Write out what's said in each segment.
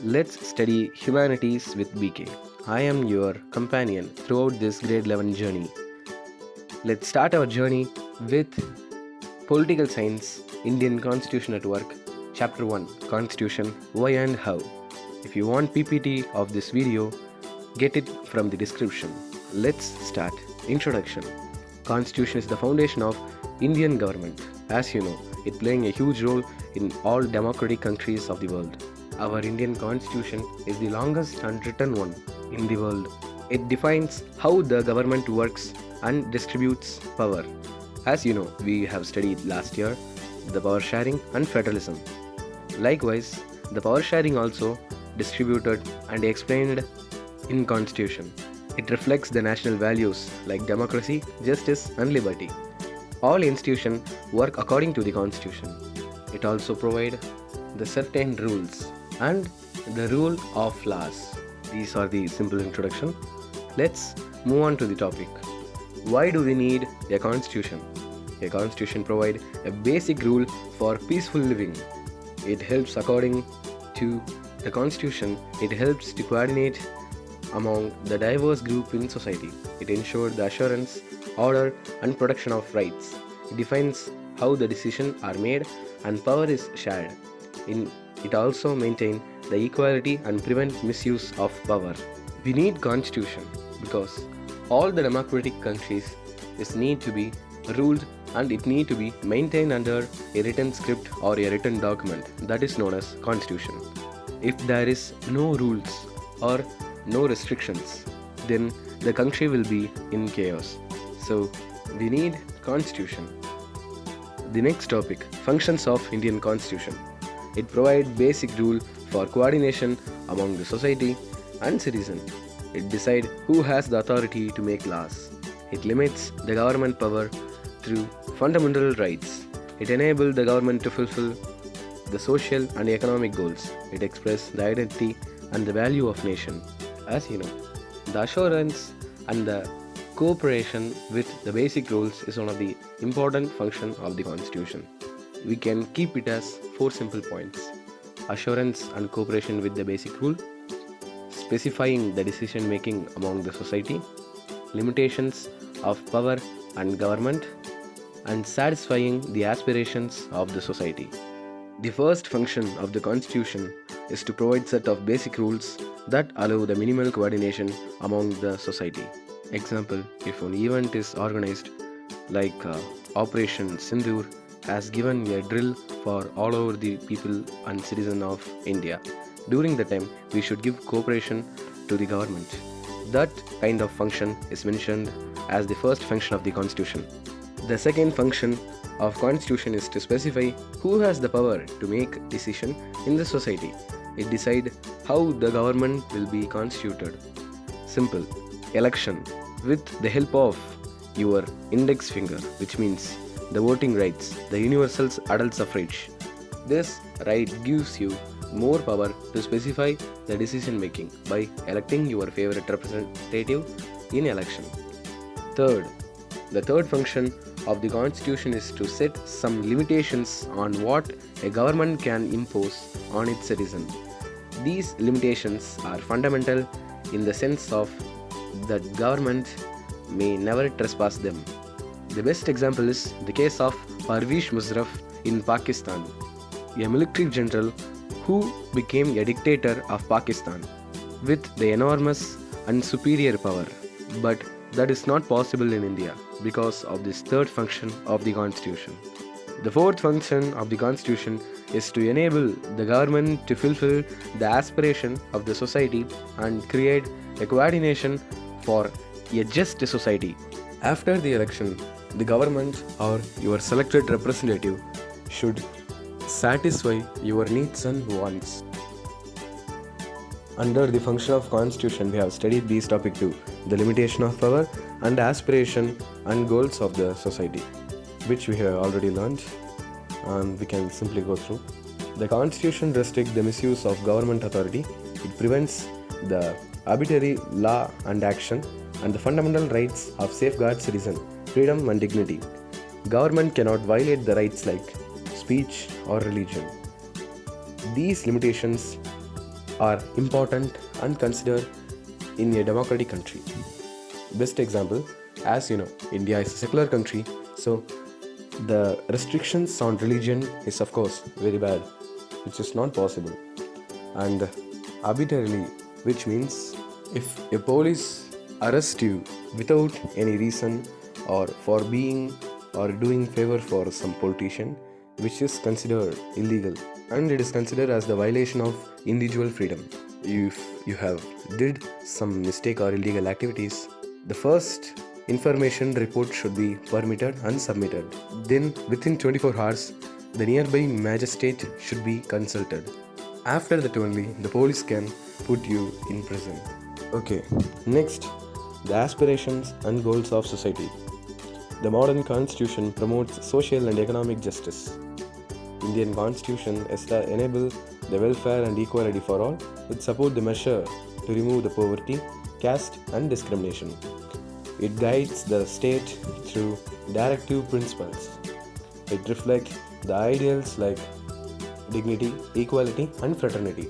Let's study Humanities with BK. I am your companion throughout this grade 11 journey. Let's start our journey with Political Science, Indian Constitution at Work, Chapter 1, Constitution, Why and How. If you want PPT of this video, get it from the description. Let's start. Introduction. Constitution is the foundation of Indian government. As you know, it playing a huge role in all democratic countries of the world. Our Indian Constitution is the longest unwritten one in the world. It defines how the government works and distributes power. As you know, we have studied last year the power sharing and federalism. Likewise, the power sharing also distributed and explained in Constitution. It reflects the national values like democracy, justice and liberty. All institutions work according to the Constitution. It also provides the certain rules and the rule of laws. These are the simple introduction. Let's move on to the topic. Why do we need a constitution? A constitution provides a basic rule for peaceful living. It helps according to the constitution. It helps to coordinate among the diverse group in society. It ensures the assurance, order and protection of rights. It defines how the decisions are made and power is shared. It also maintains the equality and prevent misuse of power. We need constitution because all the democratic countries need to be ruled and it need to be maintained under a written script or a written document that is known as constitution. If there is no rules or no restrictions, then the country will be in chaos. So we need constitution. The next topic, functions of Indian Constitution. It provides basic rule for coordination among the society and citizen. It decides who has the authority to make laws. It limits the government power through fundamental rights. It enables the government to fulfill the social and economic goals. It expresses the identity and the value of nation. As you know, the assurance and the cooperation with the basic rules is one of the important functions of the Constitution. We can keep it as 4 simple points. Assurance and cooperation with the basic rule, specifying the decision making among the society, limitations of power and government, and satisfying the aspirations of the society. The first function of the Constitution is to provide set of basic rules that allow the minimal coordination among the society. Example, if an event is organized like Operation Sindoor has given a drill for all over the people and citizens of India. During the time, we should give cooperation to the government. That kind of function is mentioned as the first function of the Constitution. The second function of Constitution is to specify who has the power to make decision in the society. It decides how the government will be constituted. Simple. Election with the help of your index finger, which means the voting rights, the universal adult suffrage. This right gives you more power to specify the decision making by electing your favorite representative in election. Third, the third function of the Constitution is to set some limitations on what a government can impose on its citizens. These limitations are fundamental in the sense of that government may never trespass them. The best example is the case of Parvez Musharraf in Pakistan, a military general who became a dictator of Pakistan with the enormous and superior power. But that is not possible in India because of this third function of the Constitution. The fourth function of the Constitution is to enable the government to fulfill the aspiration of the society and create a coordination for a just society. After the election, the government or your selected representative should satisfy your needs and wants. Under the function of Constitution, we have studied these topics too, the limitation of power and aspiration and goals of the society, which we have already learned and we can simply go through. The Constitution restricts the misuse of government authority. It prevents the arbitrary law and action and the fundamental rights of safeguard citizen, freedom and dignity. Government cannot violate the rights like speech or religion. These limitations are important and considered in a democratic country. Best example, as you know, India is a secular country, so the restrictions on religion is of course very bad, which is not possible. And arbitrarily, which means if a police arrests you without any reason or for being or doing favor for some politician, which is considered illegal and it is considered as the violation of individual freedom. If you have did some mistake or illegal activities, the first information report should be permitted and submitted. Then within 24 hours, the nearby magistrate should be consulted. After that only, the police can put you in prison. Okay, next, the aspirations and goals of society. The modern constitution promotes social and economic justice. Indian constitution enable the welfare and equality for all. It supports the measure to remove the poverty, caste and discrimination. It guides the state through directive principles. It reflects the ideals like dignity, equality and fraternity.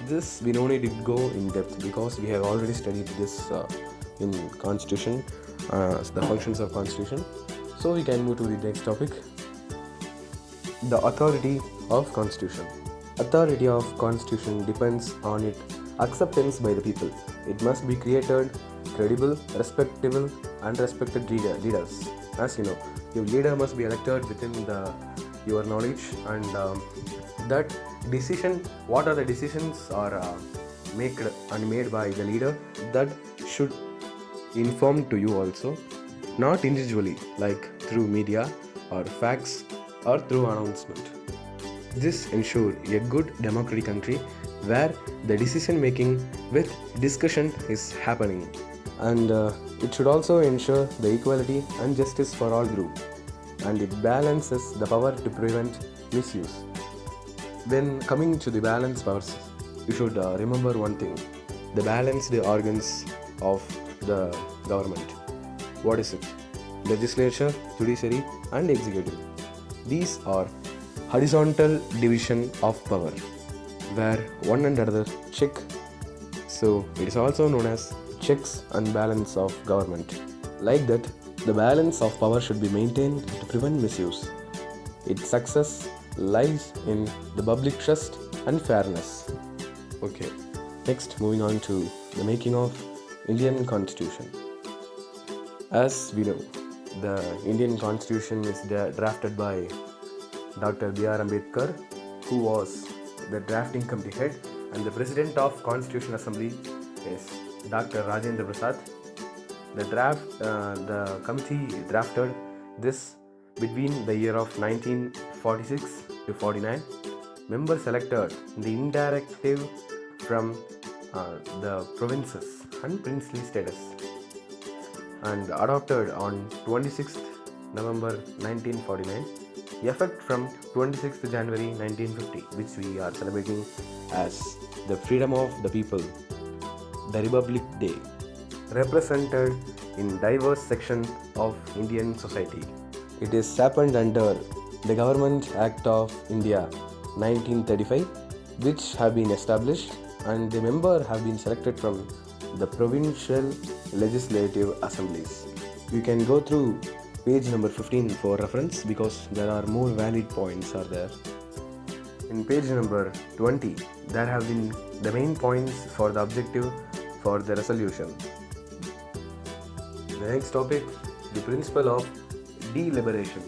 This we don't need to go in depth because we have already studied this in constitution, the functions of constitution. So we can move to the next topic. The authority of constitution. Authority of constitution depends on its acceptance by the people. It must be created credible, respectable and respected leaders. As you know, your leader must be elected within your knowledge, and that decision, what are the decisions are made by the leader, that should inform to you also, not individually like through media or facts or through announcement. This ensures a good democratic country where the decision making with discussion is happening, and it should also ensure the equality and justice for all groups, and it balances the power to prevent misuse. When coming to the balance powers, you should remember one thing: the balanced organs of the government. What is it? Legislature, judiciary and executive. These are horizontal division of power where one and another check. So it is also known as checks and balance of government. Like that, the balance of power should be maintained to prevent misuse. Its success lies in the public trust and fairness. Okay, next moving on to the making of Indian Constitution. As we know, the Indian Constitution is drafted by Dr. B.R. Ambedkar, who was the drafting committee head, and the President of Constitution Assembly is Dr. Rajendra Prasad. The committee drafted this between the year of 1946 to 49. Members selected the indirective from the provinces and princely status, and adopted on 26th November 1949, effect from 26th January 1950, which we are celebrating as the Freedom of the People, the Republic Day, represented in diverse sections of Indian society. It is happened under the Government Act of India 1935, which have been established, and the members have been selected from the provincial legislative assemblies. You can go through page number 15 for reference because there are more valid points are there. In page number 20, there have been the main points for the objective for the resolution. The next topic, the principle of deliberation.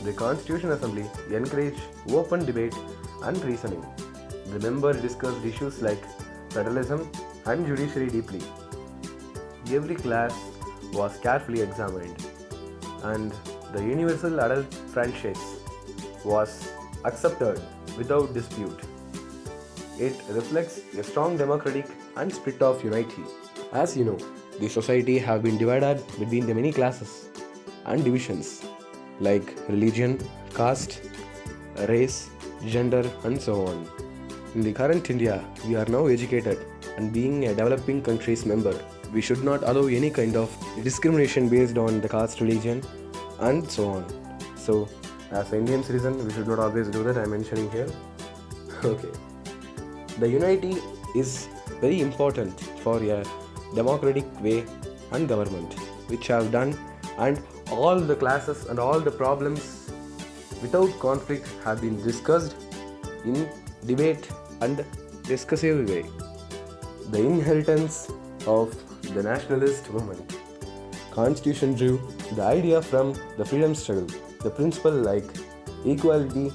The Constitution Assembly encouraged open debate and reasoning. The members discussed issues like federalism and judiciary deeply. Every class was carefully examined, and the universal adult franchise was accepted without dispute. It reflects a strong democratic and spirit of unity. As you know, the society have been divided between the many classes and divisions like religion, caste, race, gender and so on. In the current India, we are now educated, and being a developing country's member, we should not allow any kind of discrimination based on the caste, religion and so on. So as an Indian citizen, we should not always do that. I am mentioning here. Okay. The unity is very important for a democratic way and government, which have done, and all the classes and all the problems without conflict have been discussed in debate and discursive way. The inheritance of the nationalist movement. Constitution drew the idea from the freedom struggle. The principle like equality,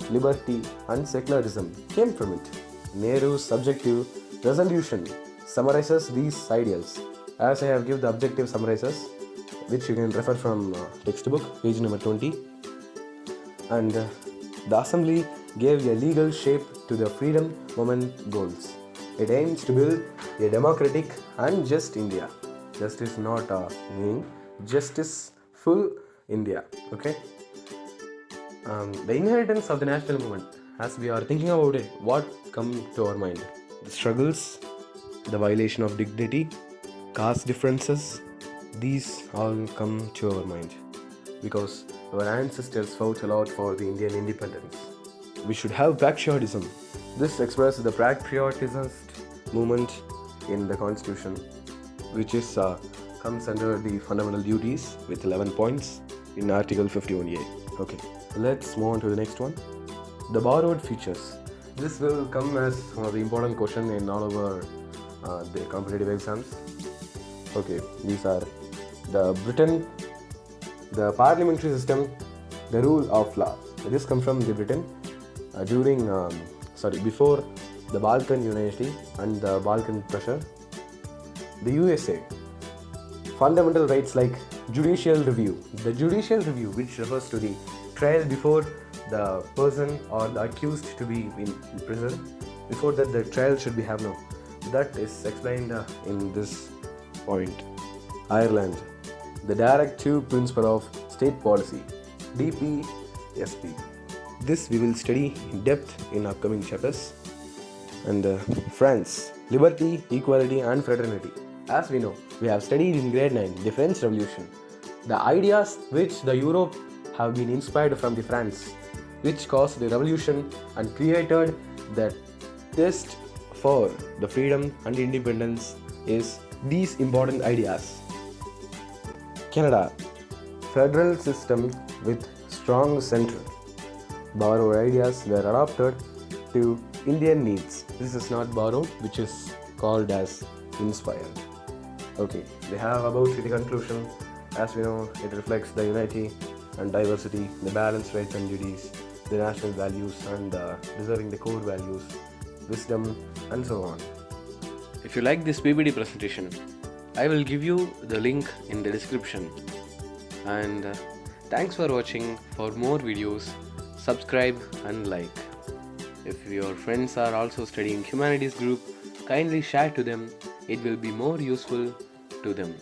liberty and secularism came from it. Nehru's subjective resolution summarizes these ideals. As I have given the objective summarizes, which you can refer from textbook, page number 20. And the assembly gave a legal shape to the freedom movement goals. It aims to build a democratic and just India. Just is not a meaning, justice full India. Okay. The inheritance of the national movement. As we are thinking about it, what come to our mind? The struggles, the violation of dignity, caste differences. These all come to our mind because our ancestors fought a lot for the Indian independence. We should have patriotism. This expresses the patriotist movement in the constitution, which is comes under the fundamental duties with 11 points in Article 51A. Okay, let's move on to the next one. The borrowed features. This will come as one of the important questions in all of our the competitive exams. Okay, these are the Britain, the parliamentary system, the rule of law. This comes from the Britain before the Balkan Unity and the Balkan pressure. The USA, fundamental rights like judicial review. The judicial review, which refers to the trial before the person or the accused to be in prison. Before that, the trial should be have no. That is explained in this point. Ireland, the directive principle of state policy, DPSP. This we will study in depth in upcoming chapters. And France, liberty, equality and fraternity. As we know, we have studied in grade 9 the French Revolution. The ideas which the Europe have been inspired from the France, which caused the revolution and created the test for the freedom and independence is these important ideas. Canada, federal system with strong center. Borrowed ideas were adopted to Indian needs. This is not borrowed, which is called as inspired. Okay, they have about the conclusion. As we know, it reflects the unity and diversity, the balanced rights and duties, the national values and preserving the core values, wisdom and so on. If you like this PPT presentation, I will give you the link in the description. And thanks for watching. For more videos, subscribe and like. If your friends are also studying Humanities group, kindly share to them. It will be more useful to them.